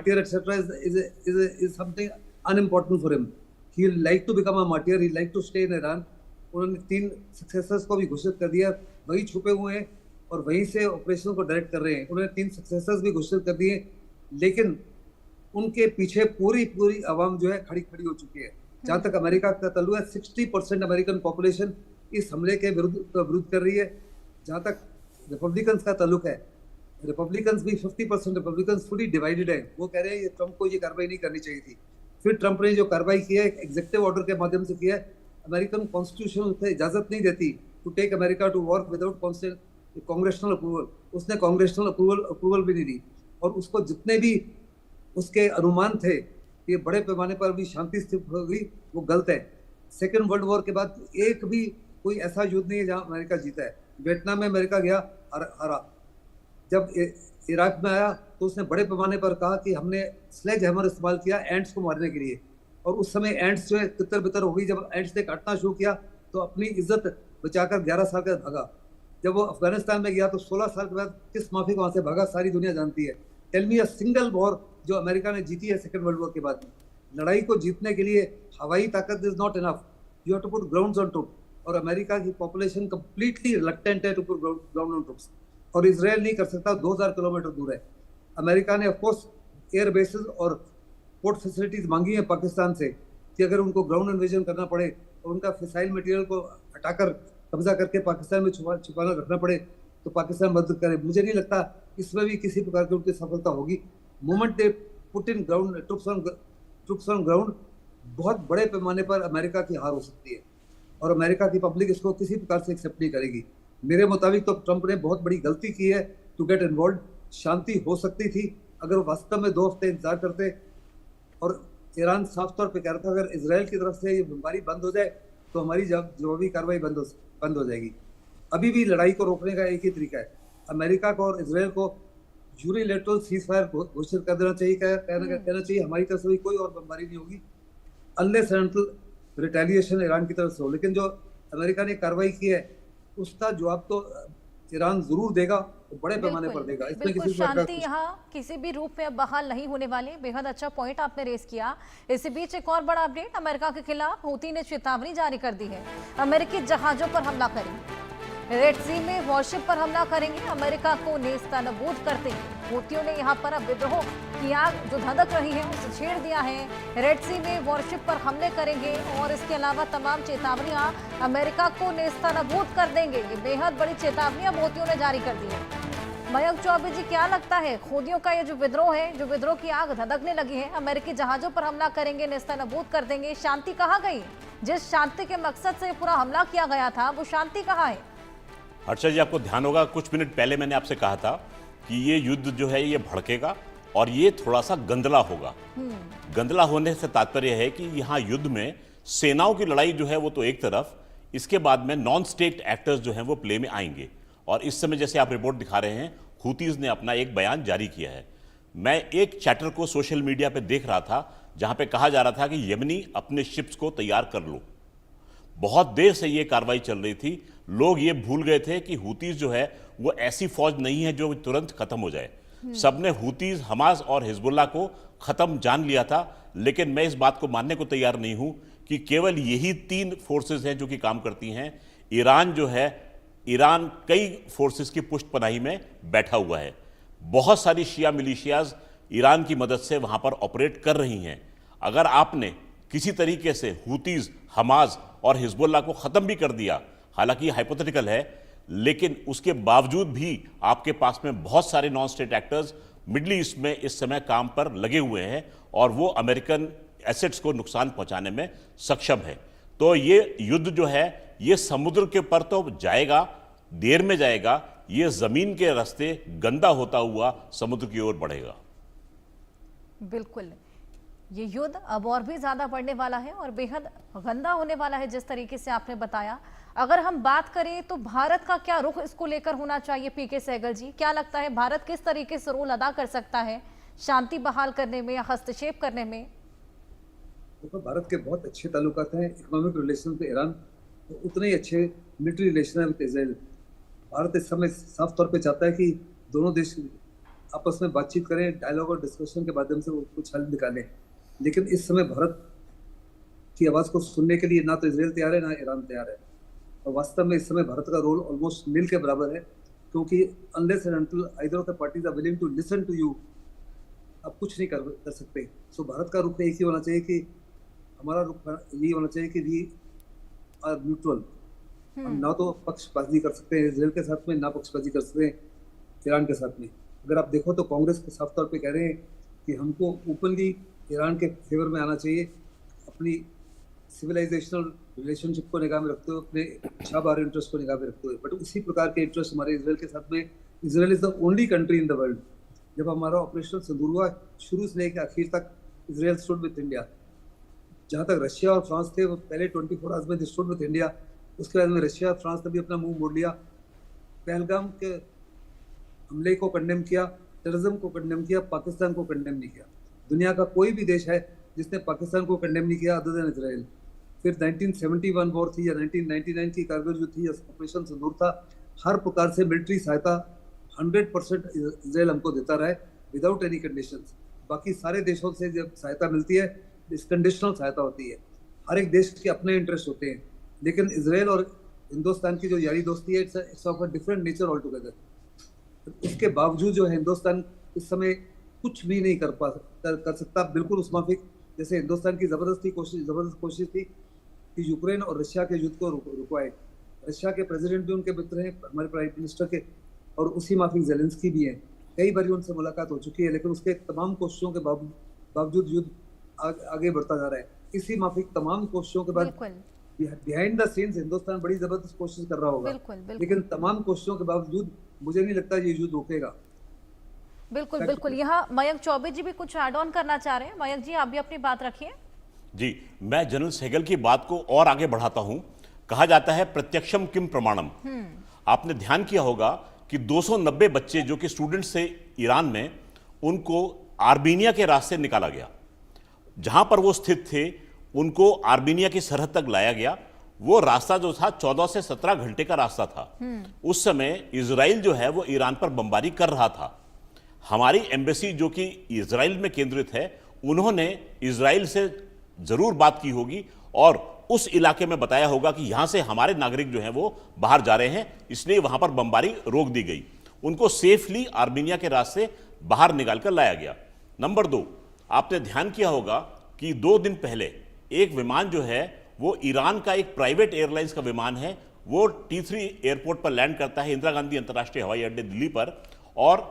martyr, etc., is something unimportant for him. He like to become a martyr. He like to stay in Iran. उन्होंने 3 successors को भी घोषित कर दिया, वही छुपे हुए हैं और वहीं से ऑपरेशन को डायरेक्ट कर रहे हैं। उन्होंने 3 सक्सेसर्स भी घोषित कर दिए, लेकिन उनके पीछे पूरी आवाम जो है खड़ी हो चुकी है। जहां तक अमेरिका का ताल्लुक है, 60% अमेरिकन पॉपुलेशन इस हमले के विरुद्ध कर रही है। जहां तक रिपब्लिकन्स का ताल्लुक है, रिपब्लिकन्स भी 50% रिपब्लिकन्स फुली डिवाइडेड है। वो कह रहे हैं ट्रंप को ये कार्रवाई नहीं करनी चाहिए थी। फिर ट्रंप ने जो कार्रवाई की है एग्जीक्यूटिव ऑर्डर के माध्यम से किया है। अमेरिकन कॉन्स्टिट्यूशन से इजाजत नहीं देती to take America to war without congressional approval. उसने कांग्रेशनल अप्रूवल भी नहीं दी, और उसको जितने भी उसके अनुमान थे कि बड़े पैमाने पर भी शांति स्थित होगी, वो गलत है। सेकेंड वर्ल्ड वॉर के बाद एक भी कोई ऐसा युद्ध नहीं है जहां अमेरिका जीता है। वियतनाम में अमेरिका गया, हरा। जब इराक में आया तो उसने बड़े पैमाने पर कहा कि हमने स्लेज हैमर इस्तेमाल किया एंट्स को मारने के लिए, और उस समय एंट्स जो है तितर बितर हो गई। जब एंट्स ने काटना शुरू किया तो अपनी इज्जत बचाकर 11 साल के बाद भागा। जब वो अफगानिस्तान में गया तो 16 साल के बाद किस माफिक वहां से भागा, सारी दुनिया जानती है। Tell me a single war जो अमेरिका ने जीती है सेकेंड वर्ल्ड वॉर के बाद। लड़ाई को जीतने के लिए हवाई ताकत is not enough, you have to put grounds on troop. और अमेरिका की पॉपुलेशन कंप्लीटली रिलक्टेंट है to put ground on troops, और इजराइल नहीं कर सकता, 2000 किलोमीटर दूर है। अमेरिका ने ऑफकोर्स एयर बेसेस और पोर्ट फैसिलिटीज मांगी है पाकिस्तान से कि अगर उनको ग्राउंड इन्वेजन करना पड़े और उनका फिसाइल मटेरियल को हटाकर कब्जा करके पाकिस्तान में छुपाना रखना पड़े तो पाकिस्तान मदद करे। मुझे नहीं लगता इसमें भी किसी प्रकार की उनकी सफलता होगी। Moment they put in ground troops on ground, बहुत बड़े पैमाने पर अमेरिका की हार हो सकती है, और अमेरिका की पब्लिक इसको किसी प्रकार से एक्सेप्ट नहीं करेगी। मेरे मुताबिक तो ट्रंप ने बहुत बड़ी गलती की है टू गेट इन्वॉल्व। शांति हो सकती थी अगर वो वास्तव में 2 हफ्ते इंतजार करते, और ईरान साफ तौर पे कह रहा था अगर इसराइल की तरफ से ये बमबारी बंद हो जाए तो हमारी जवाबी कार्रवाई बंद हो जाएगी। अभी भी लड़ाई को रोकने का एक ही तरीका है, अमेरिका को और इसराइल को यूनिलैटरल सीजफायर घोषित कर देना चाहिए। कहना चाहिए हमारी तरफ से भी कोई और बमबारी नहीं होगी unless and until retaliation Iran की तरफ से हो। लेकिन जो अमेरिका ने कार्रवाई की है उसका जवाब तो ईरान जरूर देगा, बड़े पैमाने पर देगा। इसमें बिल्कुल किसी शांति यहाँ किसी भी रूप में अब बहाल नहीं होने वाली। बेहद अच्छा पॉइंट आपने रेस किया। इसी बीच एक और बड़ा अपडेट अमेरिका के खिलाफ हूती ने चेतावनी जारी कर दी है। अमेरिकी जहाजों पर हमला करेंगे, रेड सी में वॉरशिप पर हमला करेंगे, अमेरिका को नेस्तनाबूद कर देंगे। हूतियों ने यहाँ पर अब विद्रोह की आग जो धधक रही है उसे छेड़ दिया है। रेड सी में वॉरशिप पर हमले करेंगे और इसके अलावा तमाम चेतावनियां अमेरिका को नेस्तनाबूद कर देंगे। ये बेहद बड़ी चेतावनी अब हूतियों ने जारी कर दी है। मयंक चौबे जी, क्या लगता है हूतियों का ये जो विद्रोह है, जो विद्रोह की आग धधकने लगी है, अमेरिकी जहाजों पर हमला करेंगे, नेस्तनाबूद कर देंगे, शांति कहाँ गई? जिस शांति के मकसद से पूरा हमला किया गया था वो शांति कहाँ है? हर्षा जी, आपको ध्यान होगा कुछ मिनट पहले मैंने आपसे कहा था कि ये युद्ध जो है ये भड़केगा और ये थोड़ा सा गंदला होगा। गंदला होने से तात्पर्य है कि यहाँ युद्ध में सेनाओं की लड़ाई जो है वो तो एक तरफ, इसके बाद में नॉन स्टेट एक्टर्स जो हैं वो प्ले में आएंगे। और इस समय जैसे आप रिपोर्ट दिखा रहे हैं, हूतीज ने अपना एक बयान जारी किया है। मैं एक चैटर को सोशल मीडिया पे देख रहा था जहां पे कहा जा रहा था कि यमनी अपने शिप्स को तैयार कर लो। बहुत देर से ये कार्रवाई चल रही थी, लोग ये भूल गए थे कि हूतीज जो है वो ऐसी फौज नहीं है जो तुरंत खत्म हो जाए। सबने हूतीज, हमास और हिजबुल्लाह को खत्म जान लिया था, लेकिन मैं इस बात को मानने को तैयार नहीं हूं कि केवल यही 3 फोर्सेस हैं जो कि काम करती हैं। ईरान जो है, ईरान कई फोर्सेस की पुष्टपनाही में बैठा हुआ है। बहुत सारी शिया मिलिशियाज ईरान की मदद से वहां पर ऑपरेट कर रही हैं। अगर आपने किसी तरीके से हूतीज, हमास और हिजबुल्लाह को खत्म भी कर दिया, हालांकि हाइपोथेटिकल है, लेकिन उसके बावजूद भी आपके पास में बहुत सारे non state actors middle east में इस समय काम पर लगे हुए हैं और वो अमेरिकन एसेट्स को नुकसान पहुंचाने में सक्षम है। तो ये युद्ध जो है ये समुद्र के पर तो जाएगा, देर में जाएगा, ये जमीन के रास्ते गंदा होता हुआ समुद्र की ओर बढ़ेगा। बिल्कुल, ये युद्ध अब और भी ज्यादा बढ़ने वाला है और बेहद गंदा होने वाला है जिस तरीके से आपने बताया। अगर हम बात करें तो भारत का क्या रुख इसको लेकर होना चाहिए? पीके सहगल जी, क्या लगता है भारत किस तरीके से रोल अदा कर सकता है शांति बहाल करने में या हस्तक्षेप करने में? तो भारत के बहुत अच्छे ताल्लुकात हैं, इकोनॉमिक रिलेशन पे ईरान, तो उतने ही अच्छे मिलिट्री रिलेशन है विद इजराइल। भारत इस समय साफ तौर पे चाहता है कि दोनों देश आपस में बातचीत करें, डायलॉग और डिस्कशन के माध्यम से वो कुछ हल निकालें। लेकिन इस समय भारत की आवाज को सुनने के लिए ना तो इसराइल तैयार है ना ईरान तैयार है, और वास्तव में इस समय भारत का रोल ऑलमोस्ट नील के बराबर है, क्योंकि unless and until either of the parties are willing to listen to you, आप कुछ नहीं कर सकते। सो भारत का रुख एक ही होना चाहिए कि हमारा रुख यही होना चाहिए कि वी आर न्यूट्रल। हम ना तो पक्षपाती कर सकते हैं इसराइल के साथ में, ना पक्षपाती कर सकते हैं ईरान के साथ में। अगर आप देखो तो कांग्रेस के साफ तौर पे कह रहे हैं कि हमको ओपनली ईरान के फेवर में आना चाहिए, अपनी सिविलाइजेशनल रिलेशनशिप को निगाह में रखते हुए, अपने छाबार इंटरेस्ट को निगाह में रखते हुए। बट उसी प्रकार के इंटरेस्ट हमारे इसराइल के साथ में, Israel is the only country in the world. जब हमारा ऑपरेशन सिंदूर हुआ, शुरू से लेकर आखिर तक इसराइल स्टूड विद इंडिया। जहाँ तक रशिया और फ्रांस थे, वो पहले 24 आवर्स में स्टूड विद इंडिया, उसके बाद में रशिया और फ्रांस ने भी अपना मुंह मोड़ लिया। पहलगाम के हमले को कंडेम किया, टेररिज्म को कंडेम किया, पाकिस्तान को कंडेम नहीं किया। दुनिया का कोई भी देश है जिसने पाकिस्तान को कंडेम नहीं किया अदर देन इजराइल। फिर 1971 वॉर थी या 1999 की कारगिल जो थी, ऑपरेशन सिंदूर था, हर प्रकार से मिलिट्री सहायता 100% इजराइल हमको देता रहा है विदाउट एनी कंडीशंस। बाकी सारे देशों से जब सहायता मिलती है, कंडीशनल सहायता होती है। हर एक देश के अपने इंटरेस्ट होते हैं, लेकिन इजराइल और हिंदुस्तान की जो यारी दोस्ती है, it's of a different nature all together. इसके बावजूद जो है हिंदुस्तान इस समय कुछ भी नहीं कर सकता, बिल्कुल उस माफिक जैसे हिंदुस्तान की जबरदस्त कोशिश थी कि यूक्रेन और रशिया के युद्ध को रुकवाए। रशिया के प्रेसिडेंट भी उनके मित्र हैं, हमारे प्राइम मिनिस्टर के, और उसी माफिक जेलेंस्की भी हैं। कई बार उनसे मुलाकात हो चुकी है, लेकिन उसके तमाम कोशिशों के बावजूद युद्ध आगे बढ़ता जा रहा है। इसी माफिक तमाम कोशिशों के बाद बिहाइंड द सीन्स हिंदुस्तान बड़ी जबरदस्त कोशिश कर रहा होगा, लेकिन तमाम कोशिशों के बावजूद मुझे नहीं लगता ये युद्ध रुकेगा। बिल्कुल बिल्कुल। यहाँ मयंक चौबे जी भी कुछ ऐड ऑन करना चाह रहे हैं। मयंक जी, आप भी अपनी बात रखिए। जी, मैं जनरल सहगल की बात को और आगे बढ़ाता हूं। कहा जाता है प्रत्यक्षम किम प्रमाणम। आपने ध्यान किया होगा कि 290 बच्चे जो कि स्टूडेंट्स थे ईरान में, उनको आर्मीनिया के रास्ते निकाला गया। जहां पर वो स्थित थे उनको आर्मीनिया की सरहद तक लाया गया। वो रास्ता जो था 14 से 17 घंटे का रास्ता था। उस समय इजराइल जो है वो ईरान पर बमबारी कर रहा था। हमारी एम्बेसी जो कि इजराइल में केंद्रित है, उन्होंने इजराइल से जरूर बात की होगी और उस इलाके में बताया होगा कि यहां से हमारे नागरिक जो हैं वो बाहर जा रहे हैं, इसलिए वहां पर बमबारी रोक दी गई। उनको सेफली आर्मीनिया के रास्ते बाहर निकालकर लाया गया। नंबर 2, आपने ध्यान किया होगा कि 2 दिन पहले एक विमान जो है वो ईरान का एक प्राइवेट एयरलाइंस का विमान है, वो T3 एयरपोर्ट पर लैंड करता है, इंदिरा गांधी अंतर्राष्ट्रीय हवाई अड्डे दिल्ली पर। और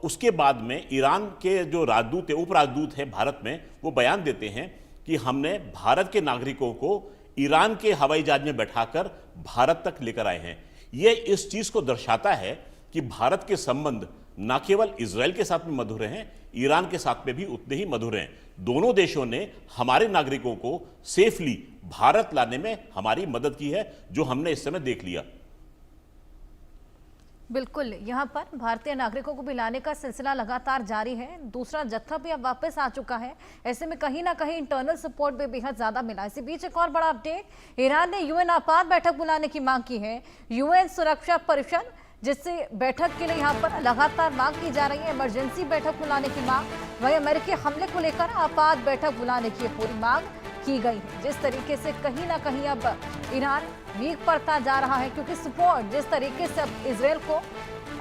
उसके बाद में ईरान के जो राजदूत है, उप राजदूत है भारत में, वो बयान देते हैं कि हमने भारत के नागरिकों को ईरान के हवाई जहाज में बैठाकर भारत तक लेकर आए हैं। यह इस चीज को दर्शाता है कि भारत के संबंध न केवल इजराइल के साथ में मधुर हैं, ईरान के साथ में भी उतने ही मधुर हैं। दोनों देशों ने हमारे नागरिकों को सेफली भारत लाने में हमारी मदद की है, जो हमने इस समय देख लिया। बिल्कुल, यहाँ पर भारतीय नागरिकों को भी लाने का सिलसिला लगातार जारी है। दूसरा जत्था भी अब वापस आ चुका है। ऐसे में कहीं ना कहीं इंटरनल सपोर्ट भी बेहद ज्यादा मिला। इसी बीच एक और बड़ा अपडेट, ईरान ने यूएन आपात बैठक बुलाने की मांग की है। यूएन सुरक्षा परिषद, जिससे बैठक के लिए यहाँ पर लगातार मांग की जा रही है, इमरजेंसी बैठक बुलाने की मांग। वहीं अमेरिकी हमले को लेकर आपात बैठक बुलाने की पूरी मांग की गई है। जिस तरीके से कहीं ना कहीं अब ईरान वीक पड़ता जा रहा है, क्योंकि सपोर्ट जिस तरीके से अब इजराइल को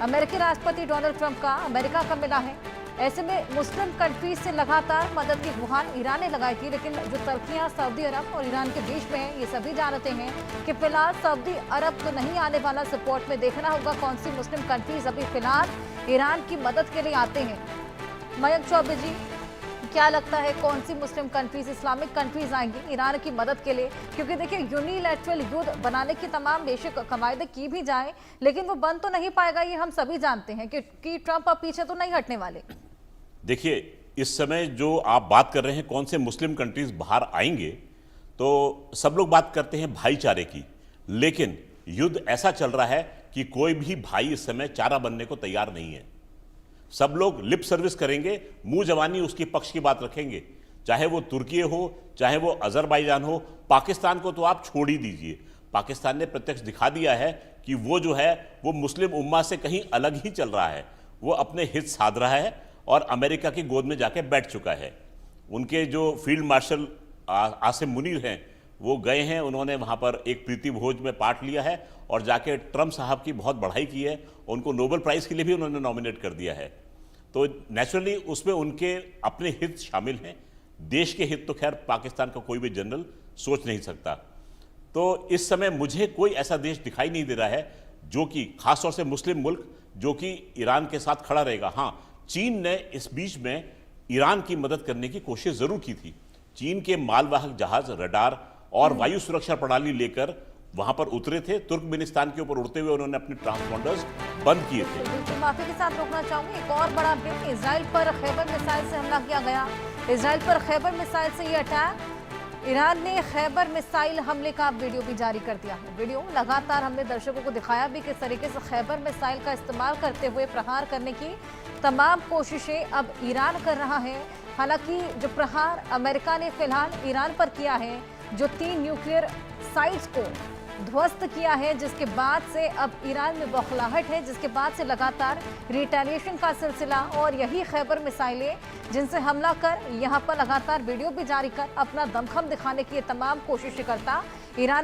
अमेरिकी राष्ट्रपति डोनाल्ड ट्रंप का, अमेरिका का मिला है, ऐसे में मुस्लिम कंट्रीज से लगातार मदद की गुहार ईरान ने लगाई थी। लेकिन जो तर्कियां सऊदी अरब और ईरान के बीच में है, ये सभी जानते हैं कि फिलहाल सऊदी अरब तो नहीं आने वाला सपोर्ट में। देखना होगा कौन सी मुस्लिम कंट्रीज अभी फिलहाल ईरान की मदद के लिए आते हैं। मयंक चौबे जी, क्या लगता है कौन सी मुस्लिम कंट्रीज, इस्लामिक कंट्रीज आएंगी ईरान की मदद के लिए? क्योंकि देखिए, यूनिलैटरल युद्ध बनाने की तमाम बेशक कवायदे की भी जाए, लेकिन वो बन तो नहीं पाएगा, ये हम सभी जानते हैं कि ट्रंप अब पीछे तो नहीं हटने वाले। देखिए, इस समय जो आप बात कर रहे हैं कौन से मुस्लिम कंट्रीज बाहर आएंगे, तो सब लोग बात करते हैं भाईचारे की, लेकिन युद्ध ऐसा चल रहा है कि कोई भी भाई इस समय चारा बनने को तैयार नहीं है। सब लोग लिप सर्विस करेंगे, मुंह जवानी उसके पक्ष की बात रखेंगे, चाहे वो तुर्की हो, चाहे वो अजरबैजान हो। पाकिस्तान को तो आप छोड़ ही दीजिए, पाकिस्तान ने प्रत्यक्ष दिखा दिया है कि वो जो है वो मुस्लिम उम्मा से कहीं अलग ही चल रहा है। वो अपने हित साध रहा है और अमेरिका की गोद में जाके बैठ चुका है। उनके जो फील्ड मार्शल आसिम मुनीर हैं वो गए हैं, उन्होंने वहाँ पर एक प्रीति भोज में पार्ट लिया है और जाके ट्रंप साहब की बहुत बढ़ाई की है, उनको नोबेल प्राइज़ के लिए भी उन्होंने नॉमिनेट कर दिया है। तो नेचुरली उसमें उनके अपने हित शामिल हैं। देश के हित तो खैर पाकिस्तान का कोई भी जनरल सोच नहीं सकता। तो इस समय मुझे कोई ऐसा देश दिखाई नहीं दे रहा है जो कि खासतौर से मुस्लिम मुल्क जो कि ईरान के साथ खड़ा रहेगा। हाँ, चीन ने इस बीच में ईरान की मदद करने की कोशिश जरूर की थी। चीन के मालवाहक जहाज, रडार और वायु सुरक्षा प्रणाली लेकर वहां पर उतरे थे। तुर्कमेनिस्तान के ऊपर उड़ते हुए उन्होंने अपने ट्रांसपॉन्डर्स बंद किए थे। बिल्कुल, माफी के साथ रोकना चाहूंगी। एक और बड़ा अपडेट, इजराइल पर खैबर मिसाइल से हमला किया गया। इजराइल पर खैबर मिसाइल से ये अटैक, ईरान ने खैबर मिसाइल हमले का वीडियो भी जारी कर दिया है। वीडियो लगातार हमने दर्शकों को दिखाया भी किस तरीके से खैबर मिसाइल का इस्तेमाल करते हुए प्रहार करने की तमाम कोशिशें अब ईरान कर रहा है। हालांकि जो प्रहार अमेरिका ने फिलहाल ईरान पर किया है, जो 3 न्यूक्लियर साइट्स को ध्वस्त किया है, जिसके बाद से अब ईरान में बौखलाहट है, जिसके बाद से लगातार रिटेलिएशन का सिलसिला और यही खैबर मिसाइलें जिनसे हमला कर यहाँ पर लगातार वीडियो भी जारी कर अपना दमखम दिखाने की ये तमाम कोशिशें करता ईरान